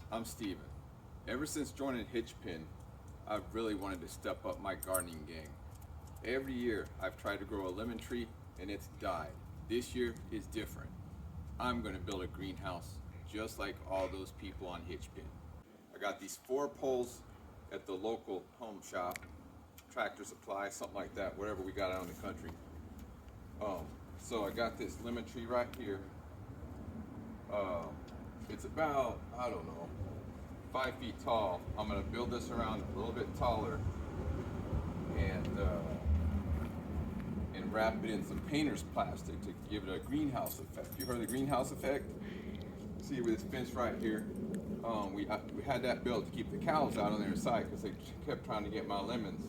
I'm Steven. Ever since joining Hitchpin, I've really wanted to step up my gardening game. Every year I've tried to grow a lemon tree and it's died. This year is different. I'm going to build a greenhouse just like all those people on Hitchpin. I got these 4 poles at the local home shop, Tractor Supply, something like that, whatever we got out in the country. So I got this lemon tree right here. It's about, I don't know, 5 feet tall. I'm gonna build this around a little bit taller and wrap it in some painter's plastic to give it a greenhouse effect. You heard of the greenhouse effect? See with this fence right here. We had that built to keep the cows out on their side because they kept trying to get my lemons.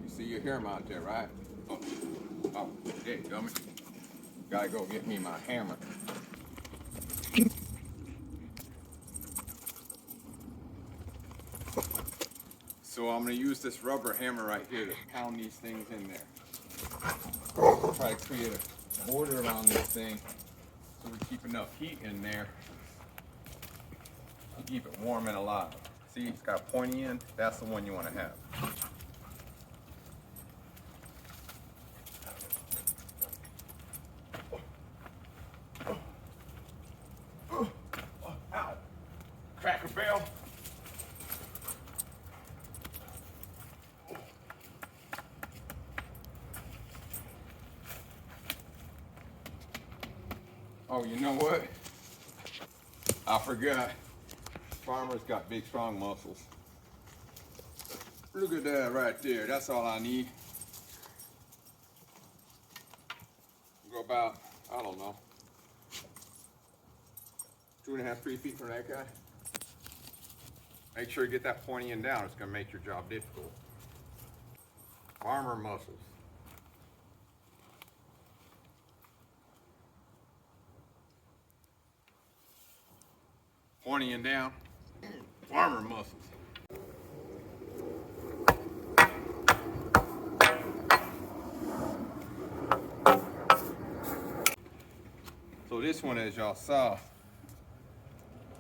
You see, you hear them out there, right? Oh, hey, dummy. Gotta go get me my hammer. So I'm gonna use this rubber hammer right here to pound these things in there. Try to create a border around this thing so we keep enough heat in there to keep it warm and alive. See, it's got a pointy end. That's the one you want to have. Ow! Cracker Barrel. Oh, you know what? I forgot. Farmers got big, strong muscles. Look at that right there. That's all I need. Go about, I don't know, 2.5, 3 feet from that guy. Make sure you get that pointy end down. It's going to make your job difficult. Farmer muscles. Pointy end down. Farmer muscles. So this one, as y'all saw,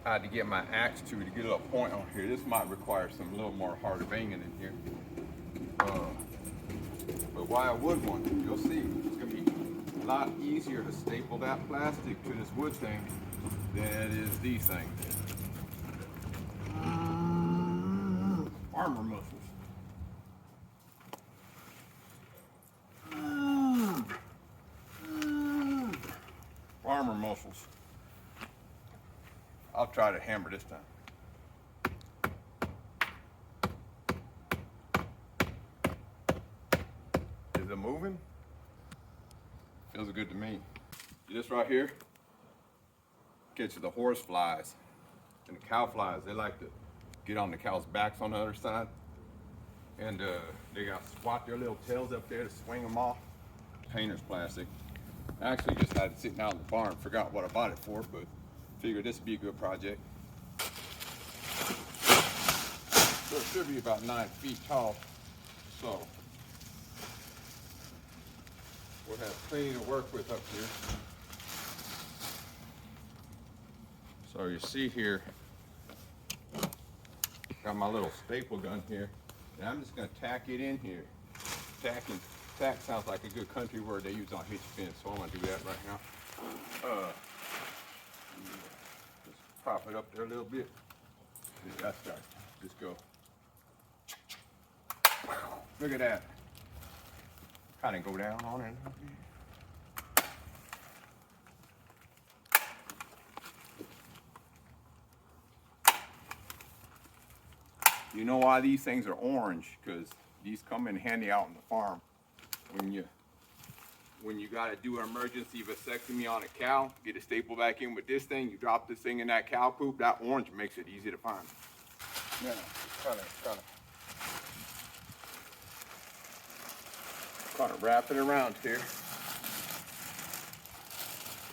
I had to get my axe to get a little point on here. This might require some little more hard banging in here. But why I would want to, you'll see, it's gonna be a lot easier to staple that plastic to this wood thing than it is these things. Farmer muscles. Farmer muscles. I'll try to hammer this time. Is it moving? Feels good to me. This right here catches the horse flies and the cow flies. They like to get on the cow's backs on the other side. And they got to squat their little tails up there to swing them off. Painter's plastic. I actually just had it sitting out in the barn. Forgot what I bought it for, but figured this would be a good project. So it should be about 9 feet tall. So we'll have plenty to work with up here. So you see here, got my little staple gun here, and I'm just gonna tack it in here. Tack sounds like a good country word they use on Hitchpin, so I'm gonna do that right now. Just prop it up there a little bit. That's right. Just go. Look at that. Kind of go down on it. You know why these things are orange? Because these come in handy out on the farm. When you gotta do an emergency vasectomy on a cow, get a staple back in with this thing, you drop this thing in that cow poop, that orange makes it easy to find. Yeah, kind of wrap it around here.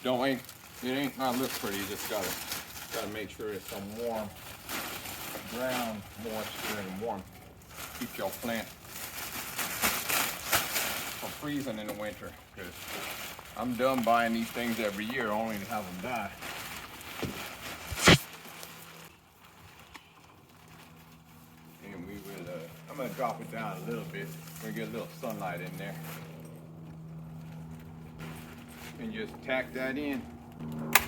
It ain't not look pretty, you just gotta make sure it's some warm ground moisture and warm. Keep your plant from freezing in the winter, because I'm done buying these things every year only to have them die. gonna drop it down a little bit. We're gonna get a little sunlight in there. And just tack that in.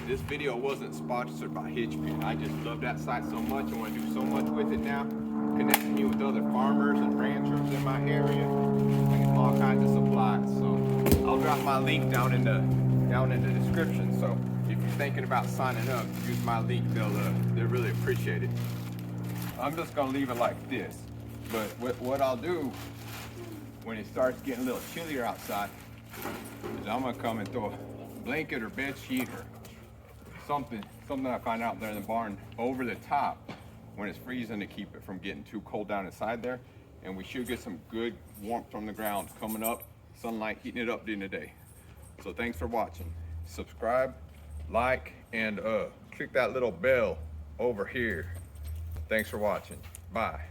This video wasn't sponsored by Hitchpin. I just love that site so much. I want to do so much with it now. Connecting you with other farmers and ranchers in my area. I get all kinds of supplies. So I'll drop my link down in the description. So if you're thinking about signing up, use my link. They'll really appreciate it. I'm just gonna leave it like this. But what I'll do when it starts getting a little chillier outside is I'm gonna come and throw a blanket or bed sheet or something I find out there in the barn over the top when it's freezing to keep it from getting too cold down inside there. And we should get some good warmth from the ground coming up, sunlight heating it up during the day. So thanks for watching. Subscribe, like, and click that little bell over here. Thanks for watching. Bye.